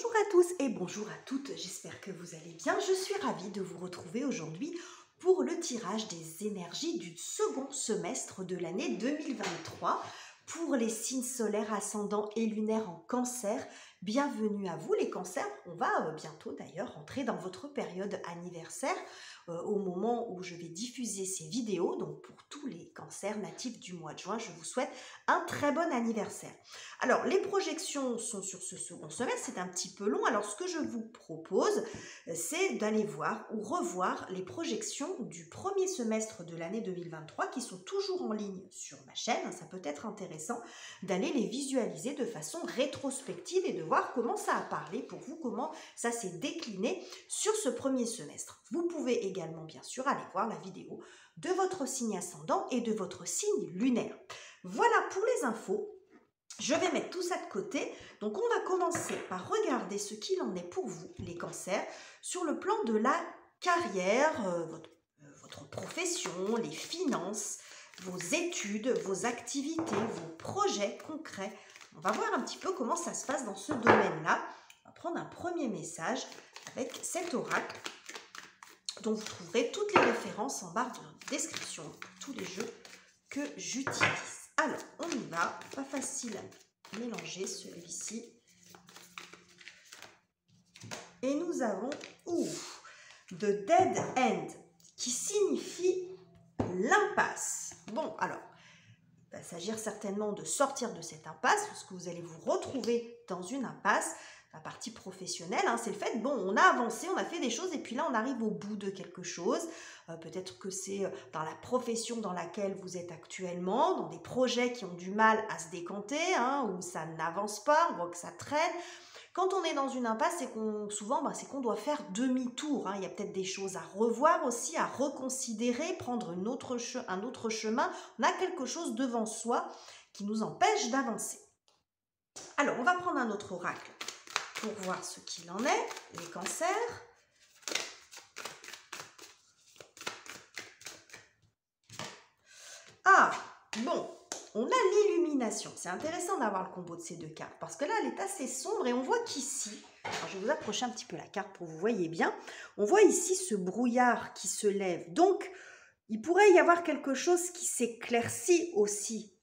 Bonjour à tous et bonjour à toutes, j'espère que vous allez bien. Je suis ravie de vous retrouver aujourd'hui pour le tirage des énergies du second semestre de l'année 2023 pour les signes solaires ascendants et lunaires en cancer. Bienvenue à vous les cancers, on va bientôt d'ailleurs rentrer dans votre période anniversaire au moment où je vais diffuser ces vidéos. Donc pour tous les cancers natifs du mois de juin, je vous souhaite un très bon anniversaire. Alors les projections sont sur ce second semestre, c'est un petit peu long. Alors ce que je vous propose, c'est d'aller voir ou revoir les projections du premier semestre de l'année 2023 qui sont toujours en ligne sur ma chaîne. Ça peut être intéressant d'aller les visualiser de façon rétrospective et de voir comment ça a parlé pour vous, comment ça s'est décliné sur ce premier semestre. Vous pouvez également bien sûr aller voir la vidéo de votre signe ascendant et de votre signe lunaire. Voilà pour les infos. Je vais mettre tout ça de côté. Donc on va commencer par regarder ce qu'il en est pour vous, les cancers, sur le plan de la carrière, votre profession, les finances, vos études, vos activités, vos projets concrets. On va voir un petit peu comment ça se passe dans ce domaine-là. On va prendre un premier message avec cet oracle dont vous trouverez toutes les références en barre de description pour tous les jeux que j'utilise. Alors, on y va. Pas facile à mélanger celui-ci. Et nous avons The Dead End, qui signifie l'impasse. Bon, alors, il va s'agir certainement de sortir de cette impasse, parce que vous allez vous retrouver dans une impasse. La partie professionnelle, hein, c'est le fait, bon, on a avancé, on a fait des choses, et puis là, on arrive au bout de quelque chose. Peut-être que c'est dans la profession dans laquelle vous êtes actuellement, dans des projets qui ont du mal à se décanter, hein, où ça n'avance pas, on voit que ça traîne. Quand on est dans une impasse, c'est souvent, c'est qu'on doit faire demi-tour. Hein. Il y a peut-être des choses à revoir aussi, à reconsidérer, prendre un autre chemin. On a quelque chose devant soi qui nous empêche d'avancer. Alors, on va prendre un autre oracle pour voir ce qu'il en est, les cancers. Ah, bon, on a l'illumination. C'est intéressant d'avoir le combo de ces deux cartes parce que là, elle est assez sombre et on voit qu'ici, je vais vous approcher un petit peu la carte pour que vous voyez bien, on voit ici ce brouillard qui se lève. Donc, il pourrait y avoir quelque chose qui s'éclaircit aussi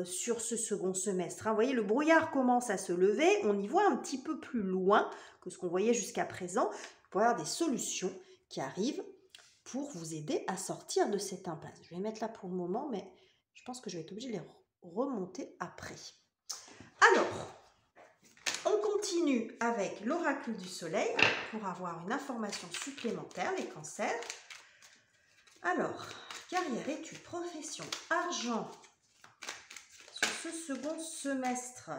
sur ce second semestre. Hein. Vous voyez, le brouillard commence à se lever, on y voit un petit peu plus loin que ce qu'on voyait jusqu'à présent. Il pourrait y avoir des solutions qui arrivent pour vous aider à sortir de cette impasse. Je vais les mettre là pour le moment, mais je pense que je vais être obligée de les remonter après. Alors, on continue avec l'oracle du soleil pour avoir une information supplémentaire, les cancers. Alors, carrière, études, profession, argent, sur ce second semestre.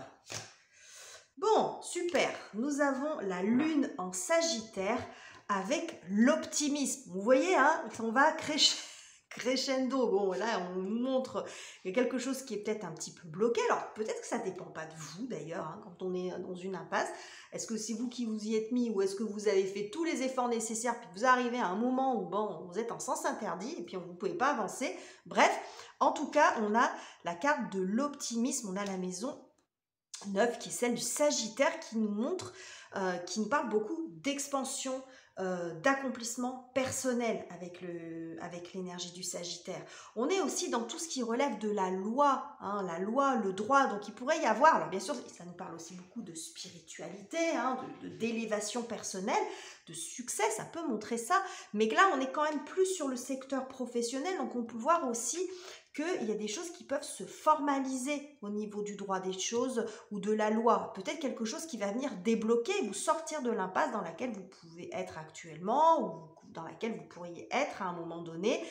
Bon, super, nous avons la lune en Sagittaire avec l'optimisme. Vous voyez, hein, on va crescendo. Bon, là, on nous montre qu'il y a quelque chose qui est peut-être un petit peu bloqué. Alors, peut-être que ça ne dépend pas de vous, d'ailleurs, hein, quand on est dans une impasse. Est-ce que c'est vous qui vous y êtes mis ou est-ce que vous avez fait tous les efforts nécessaires puis vous arrivez à un moment où bon, vous êtes en sens interdit et puis vous ne pouvez pas avancer. Bref, en tout cas, on a la carte de l'optimisme. On a la maison 9 qui est celle du Sagittaire qui nous montre, qui nous parle beaucoup d'expansion, d'accomplissement personnel avec l'énergie du Sagittaire. On est aussi dans tout ce qui relève de la loi, hein, le droit. Donc il pourrait y avoir, alors bien sûr, ça nous parle aussi beaucoup de spiritualité, hein, d'élévation personnelle, de succès, ça peut montrer ça. Mais là, on est quand même plus sur le secteur professionnel, donc on peut voir aussi qu'il y a des choses qui peuvent se formaliser au niveau du droit des choses ou de la loi. Peut-être quelque chose qui va venir débloquer et vous sortir de l'impasse dans laquelle vous pouvez être actuellement ou dans laquelle vous pourriez être à un moment donné,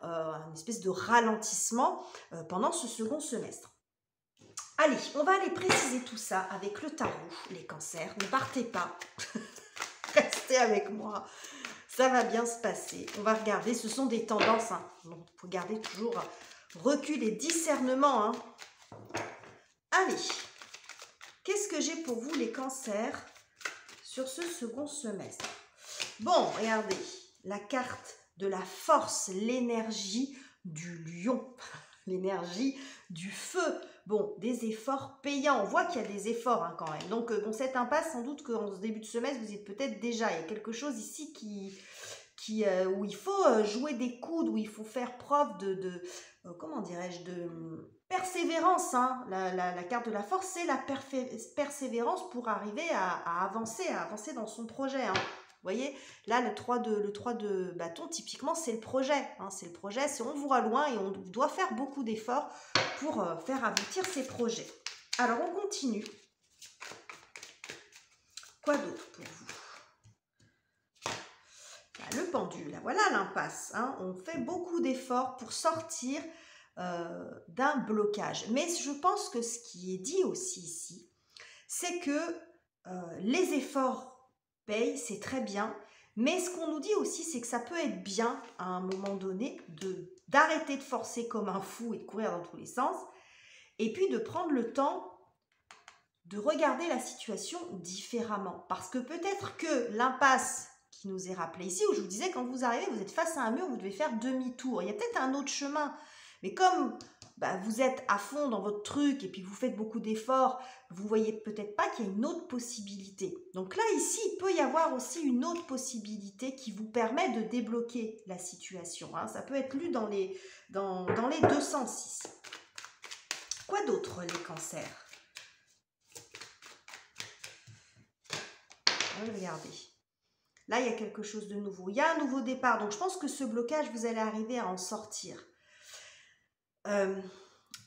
une espèce de ralentissement pendant ce second semestre. Allez, on va aller préciser tout ça avec le tarot, les cancers. Ne partez pas, restez avec moi. Ça va bien se passer. On va regarder, ce sont des tendances. Hein. Donc, il faut garder toujours recul et discernement. Hein. Allez, qu'est-ce que j'ai pour vous les cancers sur ce second semestre? Bon, regardez, la carte de la force, l'énergie du lion, l'énergie du feu. bon, des efforts payants. On voit qu'il y a des efforts hein, quand même. Donc, bon, cette impasse, sans doute qu'en ce début de semestre, vous y êtes peut-être déjà. Il y a quelque chose ici où il faut jouer des coudes, où il faut faire preuve de comment dirais-je, de persévérance. Hein. La carte de la force, c'est la persévérance pour arriver à avancer dans son projet. Hein. Vous voyez, là, le 3 de bâton, typiquement, c'est le projet. Hein. C'est le projet, on voit loin et on doit faire beaucoup d'efforts pour faire aboutir ces projets. Alors, on continue. Quoi d'autre pour vous? Le pendule, voilà l'impasse. Hein. On fait beaucoup d'efforts pour sortir d'un blocage. Mais je pense que ce qui est dit aussi ici, c'est que les efforts payent, c'est très bien. Mais ce qu'on nous dit aussi, c'est que ça peut être bien, à un moment donné, d'arrêter de forcer comme un fou et de courir dans tous les sens. Et puis de prendre le temps de regarder la situation différemment. Parce que peut-être que l'impasse qui nous est rappelée ici, où je vous disais, quand vous arrivez, vous êtes face à un mur, vous devez faire demi-tour. Il y a peut-être un autre chemin. Mais comme vous êtes à fond dans votre truc et puis vous faites beaucoup d'efforts, vous ne voyez peut-être pas qu'il y a une autre possibilité. Donc là, ici, il peut y avoir aussi une autre possibilité qui vous permet de débloquer la situation. Hein. Ça peut être lu dans les deux sens ici. Quoi d'autre, les cancers? Regardez. Là, il y a quelque chose de nouveau. Il y a un nouveau départ. Donc, je pense que ce blocage, vous allez arriver à en sortir.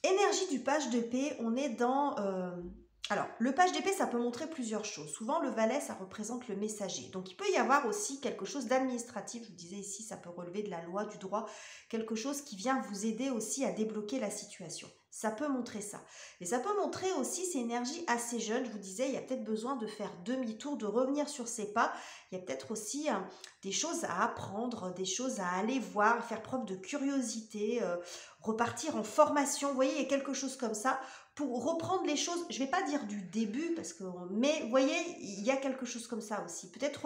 Énergie du page d'épée, on est dans... Alors, le page d'épée, ça peut montrer plusieurs choses. Souvent, le valet, ça représente le messager. Donc, il peut y avoir aussi quelque chose d'administratif. Je vous disais ici, ça peut relever de la loi, du droit. Quelque chose qui vient vous aider aussi à débloquer la situation. Ça peut montrer ça. Et ça peut montrer aussi ces énergies assez jeunes. Je vous disais, il y a peut-être besoin de faire demi-tour, de revenir sur ses pas. Il y a peut-être aussi des choses à apprendre, des choses à aller voir, faire preuve de curiosité, repartir en formation. Vous voyez, il y a quelque chose comme ça pour reprendre les choses. Je ne vais pas dire du début, mais vous voyez, il y a quelque chose comme ça aussi. Peut-être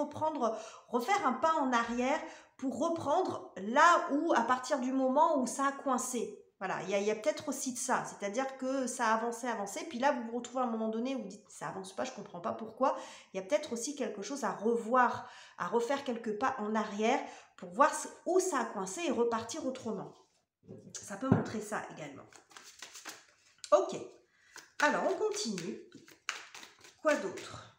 refaire un pas en arrière pour reprendre là où, à partir du moment où ça a coincé. Voilà, il y a peut-être aussi de ça, c'est-à-dire que ça a avancé, puis là vous vous retrouvez à un moment donné où vous dites ça avance pas, je comprends pas pourquoi. Il y a peut-être aussi quelque chose à revoir, à refaire quelques pas en arrière pour voir où ça a coincé et repartir autrement. Ça peut montrer ça également. Ok, alors on continue. Quoi d'autre?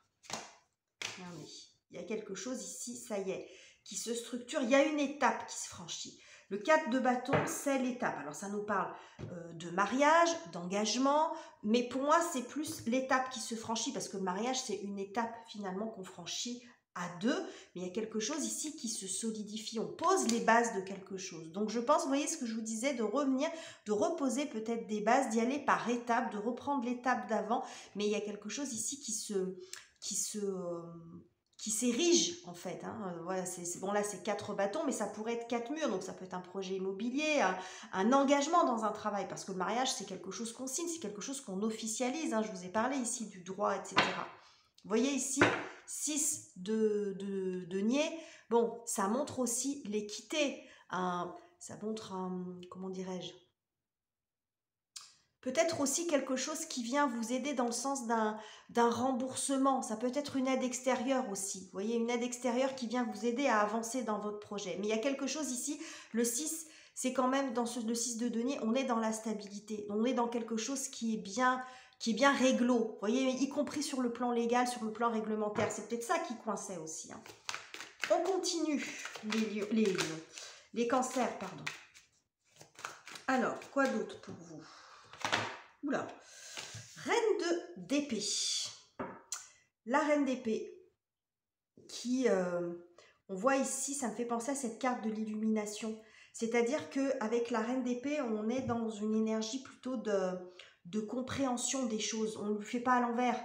Regardez, il y a quelque chose ici, ça y est, qui se structure, il y a une étape qui se franchit. Le 4 de bâton, c'est l'étape. Alors, ça nous parle de mariage, d'engagement, mais pour moi, c'est plus l'étape qui se franchit, parce que le mariage, c'est une étape finalement qu'on franchit à deux, mais il y a quelque chose ici qui se solidifie. On pose les bases de quelque chose. Donc, je pense, vous voyez ce que je vous disais, de revenir, de reposer peut-être des bases, d'y aller par étapes, de reprendre l'étape d'avant, mais il y a quelque chose ici qui s'érige en fait. Hein. Voilà, bon là c'est 4 bâtons, mais ça pourrait être 4 murs, donc ça peut être un projet immobilier, un engagement dans un travail, parce que le mariage c'est quelque chose qu'on signe, c'est quelque chose qu'on officialise. Hein. Je vous ai parlé ici du droit, etc. Vous voyez ici, 6 de denier, bon, ça montre aussi l'équité, ça montre comment dirais-je, peut-être aussi quelque chose qui vient vous aider dans le sens d'un remboursement. Ça peut être une aide extérieure aussi. Vous voyez, une aide extérieure qui vient vous aider à avancer dans votre projet. Mais il y a quelque chose ici, le 6, c'est quand même dans le 6 de denier, on est dans la stabilité. On est dans quelque chose qui est bien réglo. Vous voyez, y compris sur le plan légal, sur le plan réglementaire. C'est peut-être ça qui coinçait aussi. Hein. On continue les cancers, pardon. Alors, quoi d'autre pour vous? Oula, reine d'épée. La reine d'épée qui, on voit ici, ça me fait penser à cette carte de l'illumination. C'est-à-dire qu'avec la reine d'épée, on est dans une énergie plutôt de compréhension des choses. On ne le fait pas à l'envers.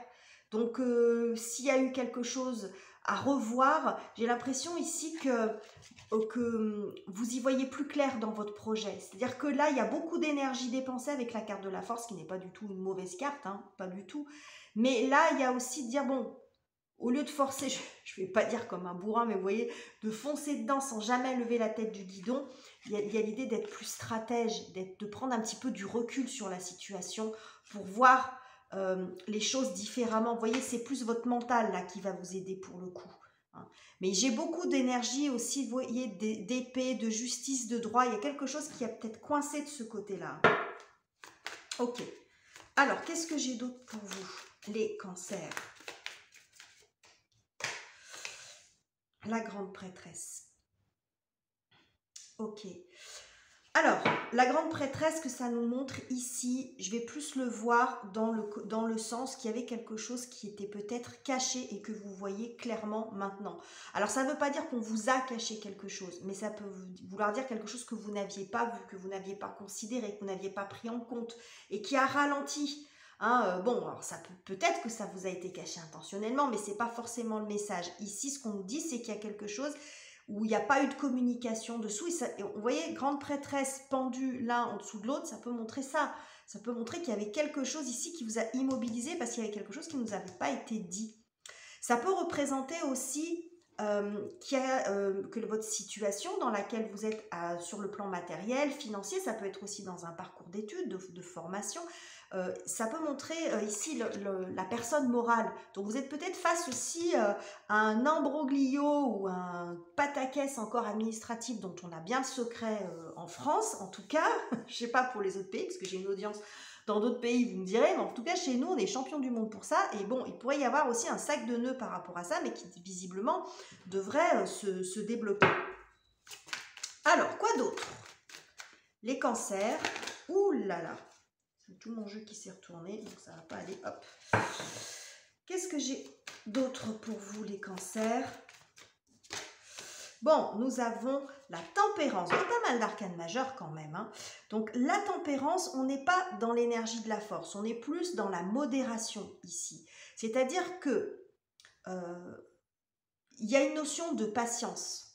Donc, s'il y a eu quelque chose à revoir, j'ai l'impression ici que vous y voyez plus clair dans votre projet. C'est-à-dire que là, il y a beaucoup d'énergie dépensée avec la carte de la force, qui n'est pas du tout une mauvaise carte, hein, pas du tout. Mais là, il y a aussi de dire, bon, au lieu de forcer, je ne vais pas dire comme un bourrin, mais vous voyez, de foncer dedans sans jamais lever la tête du guidon, il y a l'idée d'être plus stratège, de prendre un petit peu du recul sur la situation pour voir les choses différemment. Vous voyez, c'est plus votre mental là qui va vous aider pour le coup. Hein. Mais j'ai beaucoup d'énergie aussi, vous voyez, d'épée, de justice, de droit. Il y a quelque chose qui a peut-être coincé de ce côté-là. Ok. Alors, qu'est-ce que j'ai d'autre pour vous, les cancers? La grande prêtresse. Ok. Alors, la grande prêtresse que ça nous montre ici, je vais plus le voir dans le sens qu'il y avait quelque chose qui était peut-être caché et que vous voyez clairement maintenant. Alors, ça ne veut pas dire qu'on vous a caché quelque chose, mais ça peut vouloir dire quelque chose que vous n'aviez pas vu, que vous n'aviez pas considéré, que vous n'aviez pas pris en compte et qui a ralenti. Hein, bon, alors ça peut-être que ça vous a été caché intentionnellement, mais ce n'est pas forcément le message. Ici, ce qu'on nous dit, c'est qu'il y a quelque chose où il n'y a pas eu de communication dessous. Et vous voyez, grande prêtresse pendue l'un en dessous de l'autre, ça peut montrer ça. Ça peut montrer qu'il y avait quelque chose ici qui vous a immobilisé parce qu'il y avait quelque chose qui ne nous avait pas été dit. Ça peut représenter aussi que votre situation dans laquelle vous êtes sur le plan matériel, financier, ça peut être aussi dans un parcours d'études, de formation. Ça peut montrer ici la personne morale. Donc vous êtes peut-être face aussi à un imbroglio ou un pataquès encore administratif dont on a bien le secret en France, en tout cas. Je ne sais pas pour les autres pays, parce que j'ai une audience dans d'autres pays, vous me direz, mais en tout cas chez nous, on est champion du monde pour ça. Et bon, il pourrait y avoir aussi un sac de nœuds par rapport à ça, mais qui visiblement devrait se débloquer. Alors, quoi d'autre? Les cancers. Ouh là là, c'est tout mon jeu qui s'est retourné, donc ça ne va pas aller. Hop. Qu'est-ce que j'ai d'autre pour vous, les cancers? Bon, nous avons la tempérance. Il y a pas mal d'arcanes majeures quand même. Hein. Donc la tempérance, on n'est pas dans l'énergie de la force, on est plus dans la modération ici. C'est-à-dire que il y a une notion de patience.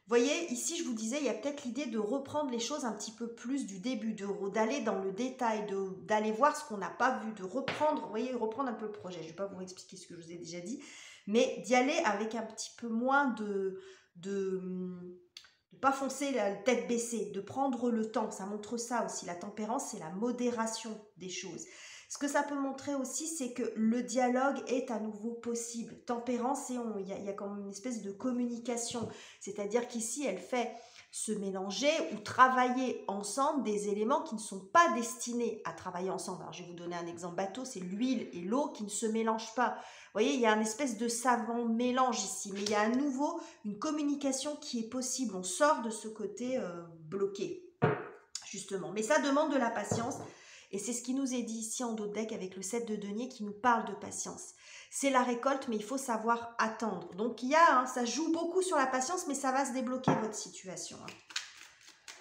Vous voyez, ici je vous disais, il y a peut-être l'idée de reprendre les choses un petit peu plus du début, d'aller dans le détail, d'aller voir ce qu'on n'a pas vu, de reprendre, vous voyez, reprendre un peu le projet. Je ne vais pas vous expliquer ce que je vous ai déjà dit, mais d'y aller avec un petit peu moins de pas foncer la tête baissée, de prendre le temps. Ça montre ça aussi. La tempérance, c'est la modération des choses. Ce que ça peut montrer aussi, c'est que le dialogue est à nouveau possible. Tempérance, il y a comme une espèce de communication. C'est-à-dire qu'ici, elle fait se mélanger ou travailler ensemble des éléments qui ne sont pas destinés à travailler ensemble. Alors, je vais vous donner un exemple bateau, c'est l'huile et l'eau qui ne se mélangent pas. Vous voyez, il y a une espèce de savant mélange ici, mais il y a à nouveau une communication qui est possible. On sort de ce côté bloqué, justement. Mais ça demande de la patience. Et c'est ce qui nous est dit ici en dos de deck avec le 7 de denier qui nous parle de patience. C'est la récolte, mais il faut savoir attendre. Donc, ça joue beaucoup sur la patience, mais ça va se débloquer votre situation.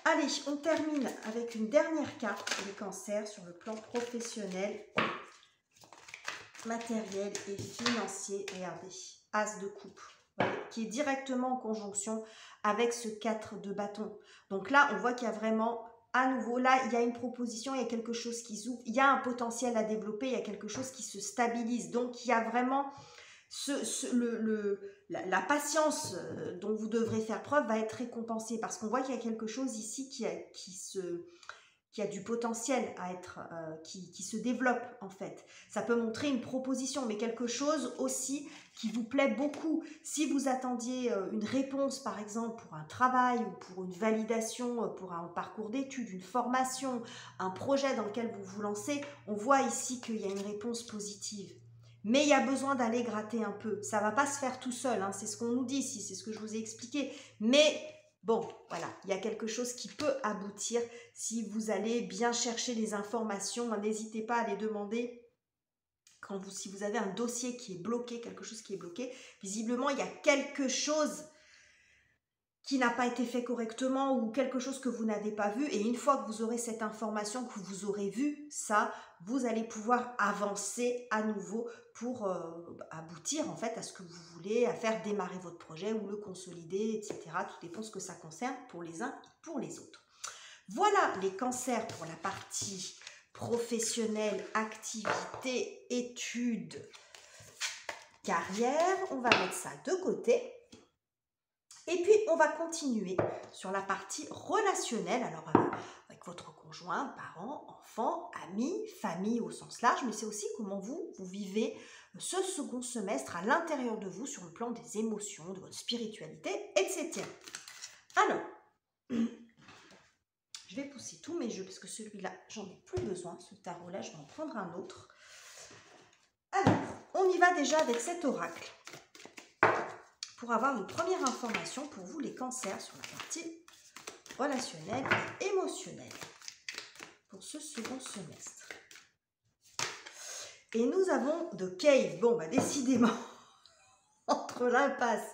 Allez, on termine avec une dernière carte pour les cancers sur le plan professionnel, matériel et financier. Regardez, As de coupe, voilà, qui est directement en conjonction avec ce 4 de bâton. Donc là, on voit qu'il y a vraiment... À nouveau, là, il y a une proposition, il y a quelque chose qui s'ouvre, il y a un potentiel à développer, il y a quelque chose qui se stabilise. Donc, il y a vraiment la patience dont vous devrez faire preuve va être récompensée parce qu'on voit qu'il y a quelque chose ici qui a du potentiel à être, qui se développe en fait. Ça peut montrer une proposition, mais quelque chose aussi qui vous plaît beaucoup. Si vous attendiez une réponse, par exemple, pour un travail ou pour une validation, pour un parcours d'études, une formation, un projet dans lequel vous vous lancez, on voit ici qu'il y a une réponse positive. Mais il y a besoin d'aller gratter un peu. Ça ne va pas se faire tout seul, hein. C'est ce qu'on nous dit ici, c'est ce que je vous ai expliqué. Mais... bon, voilà, il y a quelque chose qui peut aboutir si vous allez bien chercher les informations. N'hésitez pas à les demander si vous avez un dossier qui est bloqué, quelque chose qui est bloqué. Visiblement, il y a quelque chose qui n'a pas été fait correctement ou quelque chose que vous n'avez pas vu. Et une fois que vous aurez cette information, que vous aurez vu ça, vous allez pouvoir avancer à nouveau pour aboutir en fait à ce que vous voulez, à faire démarrer votre projet ou le consolider, etc. Tout dépend de ce que ça concerne pour les uns et pour les autres. Voilà les cancers pour la partie professionnelle, activité, études, carrière. On va mettre ça de côté. Et puis, on va continuer sur la partie relationnelle, alors avec votre conjoint, parents, enfants, amis, famille au sens large, mais c'est aussi comment vous vivez ce second semestre à l'intérieur de vous sur le plan des émotions, de votre spiritualité, etc. Alors, je vais pousser tous mes jeux parce que celui-là, j'en ai plus besoin. Ce tarot-là, je vais en prendre un autre. Alors, on y va déjà avec cet oracle pour avoir une première information pour vous, les cancers, sur la partie relationnelle et émotionnelle pour ce second semestre. Et nous avons The Cave. Bon, bah décidément, entre l'impasse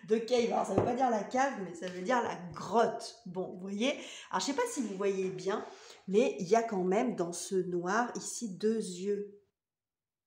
de Cave, alors ça ne veut pas dire la cave, mais ça veut dire la grotte. Bon, vous voyez, alors je ne sais pas si vous voyez bien, mais il y a quand même dans ce noir ici deux yeux.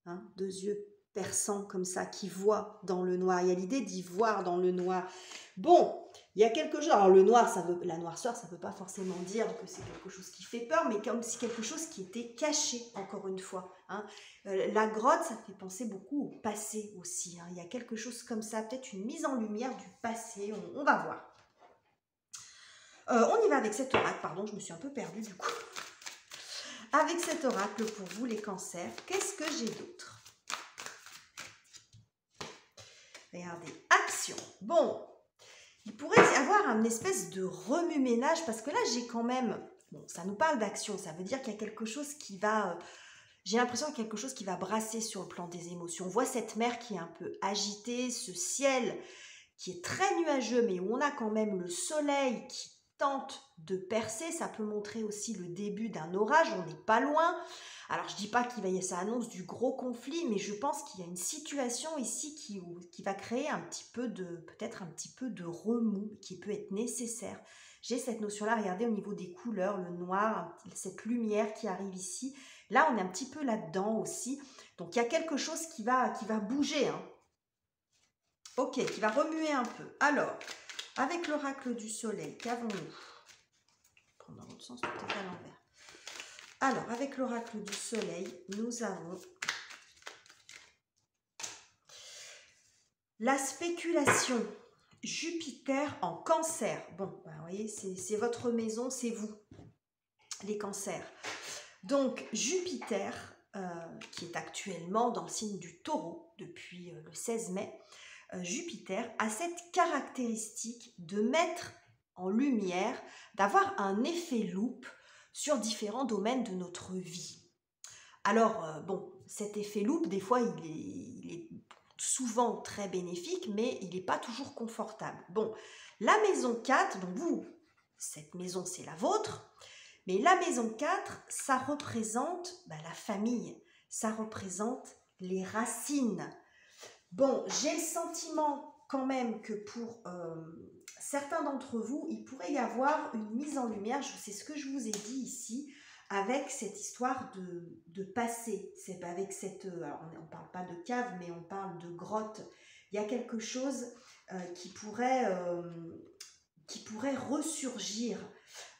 Hein, deux yeux perçants comme ça, qui voient dans le noir. Il y a l'idée d'y voir dans le noir. Bon, il y a quelque chose. Alors le noir, la noirceur, ça ne veut pas forcément dire que c'est quelque chose qui fait peur, mais comme si quelque chose qui était caché, encore une fois. Hein. La grotte, ça fait penser beaucoup au passé aussi. Hein. Il y a quelque chose comme ça, peut-être une mise en lumière du passé. On va voir. On y va avec cet oracle. Pardon, je me suis un peu perdue du coup. Avec cet oracle pour vous, les cancers, qu'est-ce que j'ai d'autre? Regardez, action. Bon, il pourrait y avoir une espèce de remue-ménage parce que là, j'ai quand même... Bon, ça nous parle d'action, ça veut dire qu'il y a quelque chose qui va... j'ai l'impression qu'il y a quelque chose qui va brasser sur le plan des émotions. On voit cette mer qui est un peu agitée, ce ciel qui est très nuageux, mais où on a quand même le soleil qui tente de percer. Ça peut montrer aussi le début d'un orage, on n'est pas loin. Alors, je ne dis pas qu'il va y avoir, ça annonce du gros conflit, mais je pense qu'il y a une situation ici qui va créer un petit peu peut-être un petit peu de remous qui peut être nécessaire. J'ai cette notion-là, regardez au niveau des couleurs, le noir, cette lumière qui arrive ici. Là, on est un petit peu là-dedans aussi. Donc, il y a quelque chose qui va bouger. Hein. Ok, qui va remuer un peu. Alors, avec l'oracle du soleil, qu'avons-nous? Prendre dans l'autre sens, peut-être à l'envers. Alors, avec l'oracle du soleil, nous avons la spéculation. Jupiter en cancer. Bon, bah, vous voyez, c'est votre maison, c'est vous, les cancers. Donc, Jupiter, qui est actuellement dans le signe du taureau depuis le 16 mai, Jupiter a cette caractéristique de mettre en lumière, d'avoir un effet loupe sur différents domaines de notre vie. Alors, bon, cet effet loupe, des fois, il est souvent très bénéfique, mais il n'est pas toujours confortable. Bon, la maison 4, donc vous, cette maison, c'est la vôtre, mais la maison 4, ça représente la famille, ça représente les racines. Bon, j'ai le sentiment quand même que pour certains d'entre vous, il pourrait y avoir une mise en lumière, c'est ce que je vous ai dit ici, avec cette histoire de passé. C'est avec cette, alors on ne parle pas de cave, mais on parle de grotte. Il y a quelque chose qui pourrait ressurgir,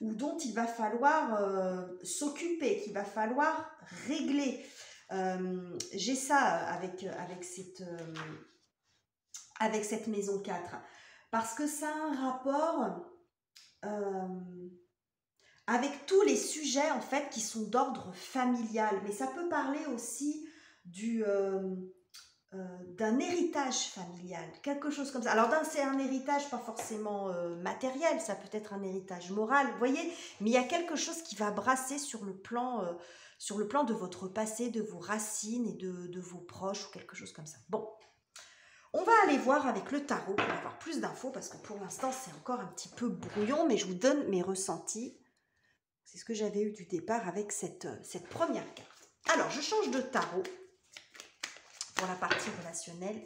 ou dont il va falloir s'occuper, qu'il va falloir régler. J'ai ça avec cette maison 4, parce que ça a un rapport avec tous les sujets en fait qui sont d'ordre familial, mais ça peut parler aussi d'un héritage familial, quelque chose comme ça. Alors c'est un héritage pas forcément matériel, ça peut être un héritage moral, vous voyez, mais il y a quelque chose qui va brasser sur le plan de votre passé, de vos racines et de vos proches ou quelque chose comme ça. Bon, on va aller voir avec le tarot pour avoir plus d'infos parce que pour l'instant c'est encore un petit peu brouillon, mais je vous donne mes ressentis. C'est ce que j'avais eu du départ avec cette première carte. Alors, je change de tarot pour la partie relationnelle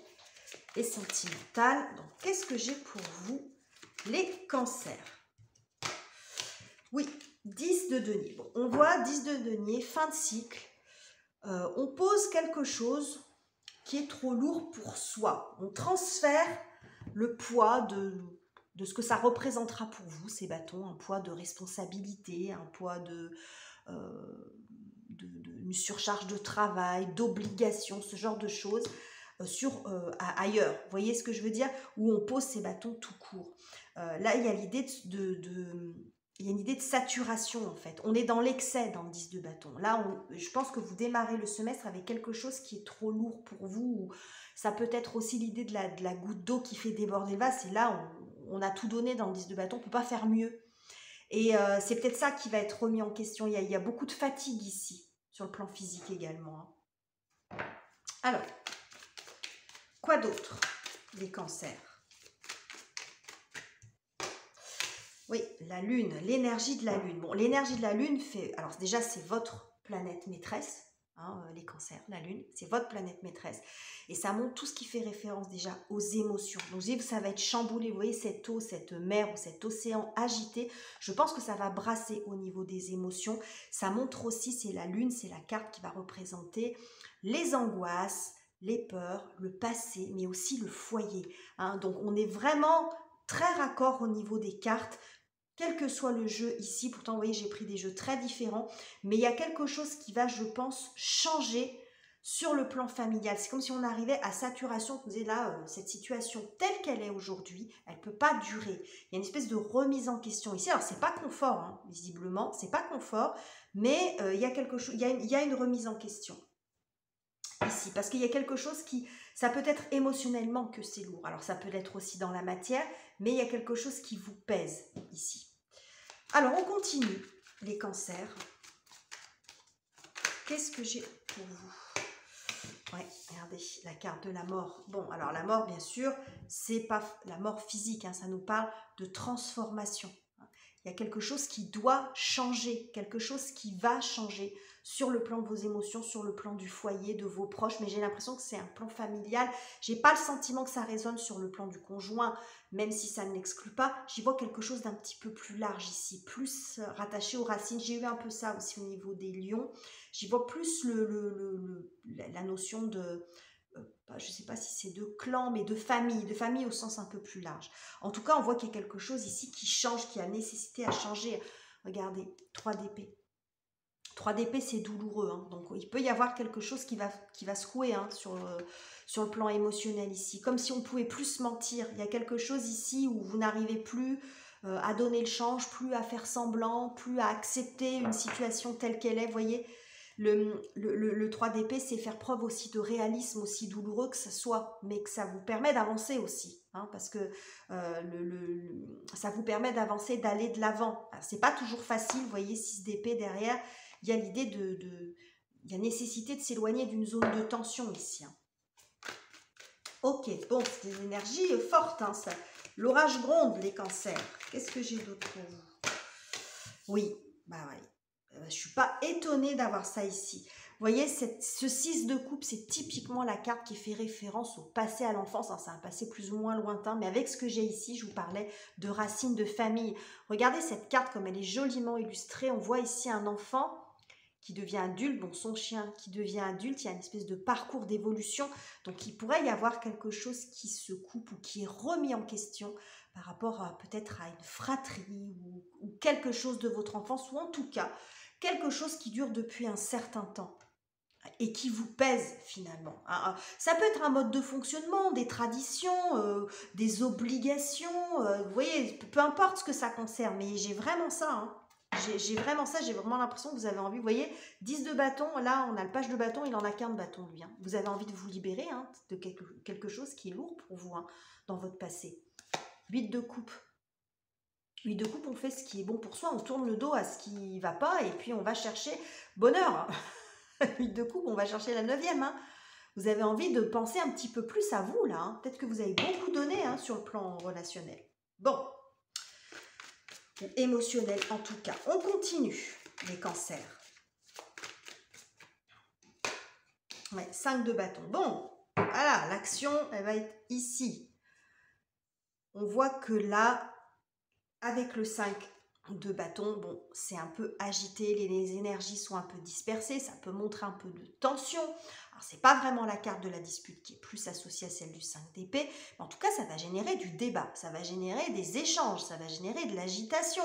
et sentimentale. Donc, qu'est-ce que j'ai pour vous, les cancers? Oui, 10 de denier. Bon, on voit 10 de denier, fin de cycle. On pose quelque chose qui est trop lourd pour soi. On transfère le poids de ce que ça représentera pour vous, ces bâtons, un poids de responsabilité, un poids une surcharge de travail, d'obligation, ce genre de choses. ailleurs. Vous voyez ce que je veux dire? Où on pose ses bâtons tout court. Là, il y a l'idée il y a une idée de saturation en fait. On est dans l'excès dans le 10 de bâton. Là, je pense que vous démarrez le semestre avec quelque chose qui est trop lourd pour vous. Ou ça peut être aussi l'idée de la goutte d'eau qui fait déborder le vase. Et là, on a tout donné dans le 10 de bâton. On ne peut pas faire mieux. Et c'est peut-être ça qui va être remis en question. Il y a beaucoup de fatigue ici, sur le plan physique également. Alors, quoi d'autre? Les cancers. Oui, la Lune, l'énergie de la Lune. Bon, l'énergie de la Lune fait... Alors déjà, c'est votre planète maîtresse, hein, les cancers, la Lune, c'est votre planète maîtresse. Et ça montre tout ce qui fait référence déjà aux émotions. Donc, ça va être chamboulé. Vous voyez cette eau, cette mer ou cet océan agité. Je pense que ça va brasser au niveau des émotions. Ça montre aussi, c'est la Lune, c'est la carte qui va représenter les angoisses, les peurs, le passé, mais aussi le foyer. Hein. Donc, on est vraiment très raccord au niveau des cartes. Quel que soit le jeu ici, pourtant vous voyez j'ai pris des jeux très différents, mais il y a quelque chose qui va, je pense, changer sur le plan familial. C'est comme si on arrivait à saturation, vous savez là, cette situation telle qu'elle est aujourd'hui, elle ne peut pas durer. Il y a une espèce de remise en question ici. Alors c'est pas confort, hein, visiblement, c'est pas confort, mais il y a quelque chose, il y a une remise en question ici, parce qu'il y a quelque chose qui, ça peut être émotionnellement que c'est lourd. Alors ça peut être aussi dans la matière, mais il y a quelque chose qui vous pèse ici. Alors, on continue les cancers. Qu'est-ce que j'ai pour vous? Ouais, regardez, la carte de la mort. Bon, alors la mort, bien sûr, c'est pas la mort physique, hein, ça nous parle de transformation. Il y a quelque chose qui doit changer, quelque chose qui va changer sur le plan de vos émotions, sur le plan du foyer, de vos proches, mais j'ai l'impression que c'est un plan familial. J'ai pas le sentiment que ça résonne sur le plan du conjoint, même si ça ne l'exclut pas. J'y vois quelque chose d'un petit peu plus large ici, plus rattaché aux racines. J'ai eu un peu ça aussi au niveau des lions. J'y vois plus la notion de... je ne sais pas si c'est de clan, mais de famille au sens un peu plus large. En tout cas, on voit qu'il y a quelque chose ici qui change, qui a nécessité à changer. Regardez, 3 d'épée. 3 d'épée, c'est douloureux. Hein. Donc, il peut y avoir quelque chose qui va secouer hein, sur le plan émotionnel ici. Comme si on pouvait plus se mentir. Il y a quelque chose ici où vous n'arrivez plus à donner le change, plus à faire semblant, plus à accepter une situation telle qu'elle est. Vous voyez, le 3 d'épée, c'est faire preuve aussi de réalisme, aussi douloureux que ce soit, mais que ça vous permet d'avancer aussi, hein, parce que ça vous permet d'avancer, d'aller de l'avant. C'est pas toujours facile, vous voyez, 6 d'épée derrière, il y a l'idée il y a nécessité de s'éloigner d'une zone de tension ici. Hein. Ok, bon, c'est des énergies fortes, hein, ça. L'orage gronde, les cancers. Qu'est-ce que j'ai d'autre pour vous? Oui, bah ouais. Je ne suis pas étonnée d'avoir ça ici. Vous voyez, ce 6 de coupe, c'est typiquement la carte qui fait référence au passé, à l'enfance. C'est un passé plus ou moins lointain, mais avec ce que j'ai ici, je vous parlais de racines de famille. Regardez cette carte comme elle est joliment illustrée. On voit ici un enfant qui devient adulte, bon, son chien qui devient adulte, il y a une espèce de parcours d'évolution. Donc, il pourrait y avoir quelque chose qui se coupe ou qui est remis en question par rapport peut-être à une fratrie ou quelque chose de votre enfance, ou en tout cas, quelque chose qui dure depuis un certain temps et qui vous pèse finalement. Ça peut être un mode de fonctionnement, des traditions, des obligations, vous voyez, peu importe ce que ça concerne, mais j'ai vraiment ça, hein. J'ai vraiment ça, j'ai vraiment l'impression que vous avez envie, vous voyez, 10 de bâton, là on a le page de bâton, il en a qu'un de bâton lui. Hein. Vous avez envie de vous libérer hein, de quelque chose qui est lourd pour vous hein, dans votre passé. 8 de coupe. 8 de coupe, on fait ce qui est bon pour soi, on tourne le dos à ce qui ne va pas et puis on va chercher bonheur. 8 de coupe, on va chercher la 9e. Hein. Vous avez envie de penser un petit peu plus à vous là. Hein. Peut-être que vous avez beaucoup donné hein, sur le plan relationnel. Bon. Émotionnel en tout cas. On continue les cancers. Ouais, 5 de bâton. Bon, voilà, l'action, elle va être ici. On voit que là, avec le 5 de bâton, bon, c'est un peu agité, les énergies sont un peu dispersées, ça peut montrer un peu de tension. Alors, c'est pas vraiment la carte de la dispute qui est plus associée à celle du 5 d'épée, mais en tout cas, ça va générer du débat, ça va générer des échanges, ça va générer de l'agitation.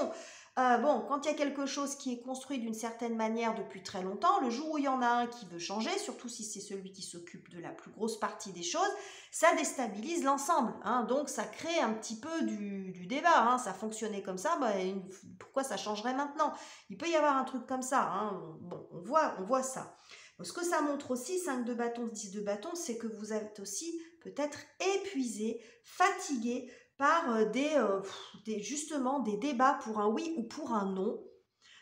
Bon, quand il y a quelque chose qui est construit d'une certaine manière depuis très longtemps, le jour où il y en a un qui veut changer, surtout si c'est celui qui s'occupe de la plus grosse partie des choses, ça déstabilise l'ensemble, hein. Donc ça crée un petit peu du débat, hein. Ça fonctionnait comme ça, bah, pourquoi ça changerait maintenant? Il peut y avoir un truc comme ça, hein. Bon, on voit ça. Donc, ce que ça montre aussi, 5 de bâton, 10 de bâton, c'est que vous êtes aussi peut-être épuisé, fatigué, par justement des débats pour un oui ou pour un non,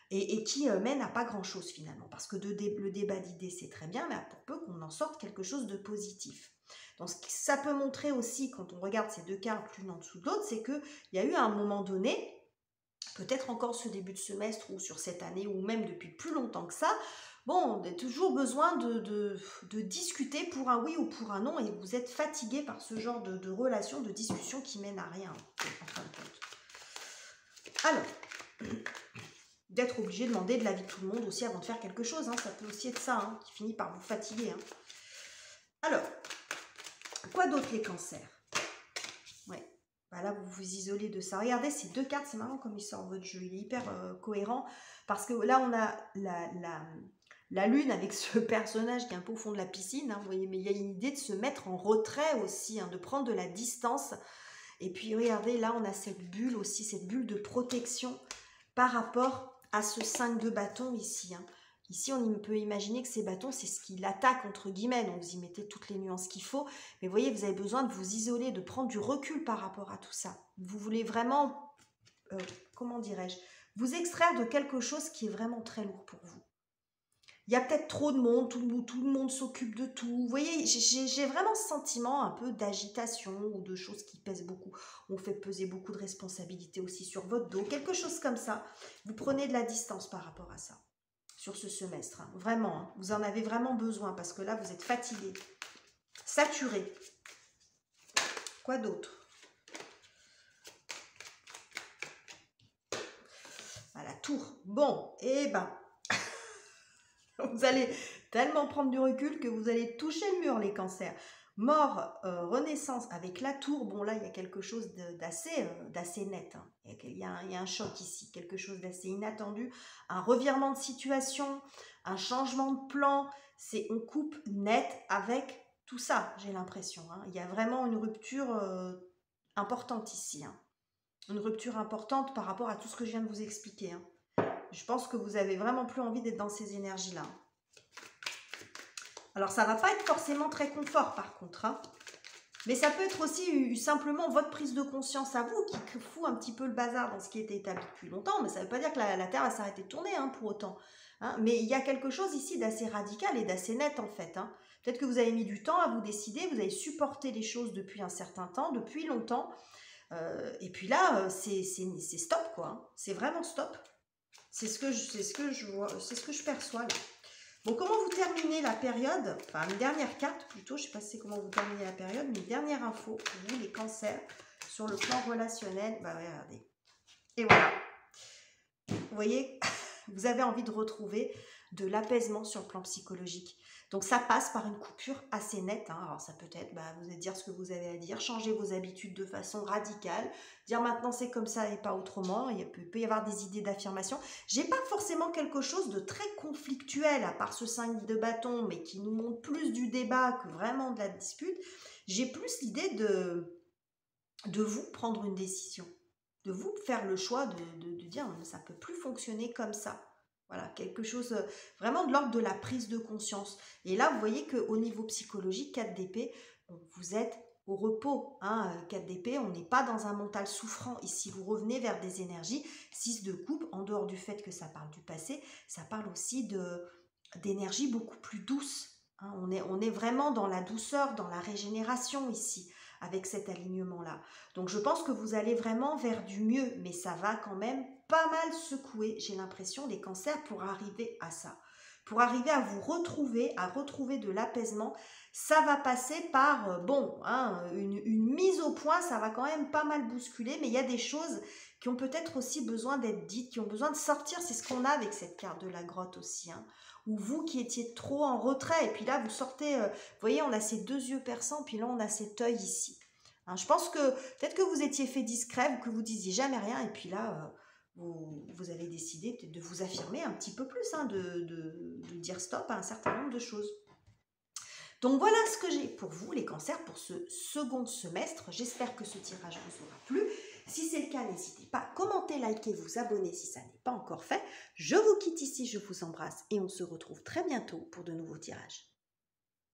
et qui mènent à pas grand-chose finalement. Parce que le débat d'idées, c'est très bien, mais pour peu qu'on en sorte quelque chose de positif. Donc ça peut montrer aussi, quand on regarde ces deux cartes l'une en dessous de l'autre, c'est qu'il y a eu à un moment donné, peut-être encore ce début de semestre ou sur cette année, ou même depuis plus longtemps que ça, bon, on a toujours besoin de discuter pour un oui ou pour un non, et vous êtes fatigué par ce genre de relation, de discussion qui mène à rien, en fin de compte. Alors, d'être obligé de demander de l'avis de tout le monde aussi avant de faire quelque chose, hein, ça peut aussi être ça, hein, qui finit par vous fatiguer. Hein. Alors, quoi d'autre les cancers? Ouais. Bah là, vous vous isolez de ça. Regardez, ces deux cartes, c'est marrant comme il sort votre jeu. Il est hyper cohérent, parce que là, on a la lune avec ce personnage qui est un peu au fond de la piscine, hein, vous voyez, mais il y a une idée de se mettre en retrait aussi, hein, de prendre de la distance. Et puis regardez, là on a cette bulle aussi, cette bulle de protection par rapport à ce 5 de bâton ici. Hein. Ici on peut imaginer que ces bâtons, c'est ce qui l'attaque entre guillemets, donc vous y mettez toutes les nuances qu'il faut. Mais vous voyez, vous avez besoin de vous isoler, de prendre du recul par rapport à tout ça. Vous voulez vraiment, comment dirais-je, vous extraire de quelque chose qui est vraiment très lourd pour vous. Il y a peut-être trop de monde, tout le monde s'occupe de tout. Vous voyez, j'ai vraiment ce sentiment un peu d'agitation ou de choses qui pèsent beaucoup. On fait peser beaucoup de responsabilités aussi sur votre dos, quelque chose comme ça. Vous prenez de la distance par rapport à ça, sur ce semestre. Hein. Vraiment, hein. Vous en avez vraiment besoin parce que là, vous êtes fatigué, saturé. Quoi d'autre? À la tour. Bon, eh ben... Vous allez tellement prendre du recul que vous allez toucher le mur, les cancers. Mort, renaissance avec la tour. Bon, là, il y a quelque chose d'assez net. Hein. Il y a un choc ici, quelque chose d'assez inattendu. Un revirement de situation, un changement de plan. On coupe net avec tout ça, j'ai l'impression. Hein. Il y a vraiment une rupture importante ici. Hein. Une rupture importante par rapport à tout ce que je viens de vous expliquer. Hein. Je pense que vous avez vraiment plus envie d'être dans ces énergies-là. Alors, ça ne va pas être forcément très confort, par contre. Hein. Mais ça peut être aussi simplement votre prise de conscience à vous qui fout un petit peu le bazar dans ce qui était établi depuis longtemps. Mais ça ne veut pas dire que la Terre va s'arrêter de tourner hein, pour autant. Hein. Mais il y a quelque chose ici d'assez radical et d'assez net, en fait. Hein. Peut-être que vous avez mis du temps à vous décider. Vous avez supporté les choses depuis un certain temps, depuis longtemps. Et puis là, c'est stop, quoi. Hein. C'est vraiment stop. C'est ce que je perçois là. Bon, comment vous terminez la période? Enfin, une dernière carte plutôt. Je ne sais pas si c'est comment vous terminez la période, mais une dernière info pour vous, les cancers, sur le plan relationnel. Bah, regardez. Et voilà. Vous voyez, vous avez envie de retrouver de l'apaisement sur le plan psychologique. Donc, ça passe par une coupure assez nette. Hein. Alors, ça peut être, vous allez dire ce que vous avez à dire, changer vos habitudes de façon radicale, dire maintenant c'est comme ça et pas autrement. Il peut y avoir des idées d'affirmation. J'ai pas forcément quelque chose de très conflictuel, à part ce 5 de bâton, mais qui nous montre plus du débat que vraiment de la dispute. J'ai plus l'idée de vous prendre une décision, de vous faire le choix de dire ça peut plus fonctionner comme ça. Voilà, quelque chose vraiment de l'ordre de la prise de conscience. Et là, vous voyez qu'au niveau psychologique, 4 d'épée, vous êtes au repos. Hein, 4 d'épée, on n'est pas dans un mental souffrant. Ici, vous revenez vers des énergies. 6 de coupe, en dehors du fait que ça parle du passé, ça parle aussi d'énergie beaucoup plus douce. Hein, on est vraiment dans la douceur, dans la régénération ici, avec cet alignement-là. Donc, je pense que vous allez vraiment vers du mieux, mais ça va quand même pas mal secouer, j'ai l'impression, les cancers pour arriver à ça. Pour arriver à vous retrouver, à retrouver de l'apaisement, ça va passer par, une mise au point, ça va quand même pas mal bousculer, mais il y a des choses qui ont peut-être aussi besoin d'être dites, qui ont besoin de sortir, c'est ce qu'on a avec cette carte de la grotte aussi, hein. Ou vous qui étiez trop en retrait, et puis là vous sortez, vous voyez, on a ces deux yeux perçants, puis là on a cet œil ici. Hein, je pense que peut-être que vous étiez fait discret, que vous disiez jamais rien, et puis là, vous allez décider peut-être de vous affirmer un petit peu plus, hein, de dire stop à un certain nombre de choses. Donc voilà ce que j'ai pour vous, les cancers, pour ce second semestre. J'espère que ce tirage vous aura plu. Si c'est le cas, n'hésitez pas à commenter, liker, vous abonner si ça n'est pas encore fait. Je vous quitte ici, je vous embrasse et on se retrouve très bientôt pour de nouveaux tirages.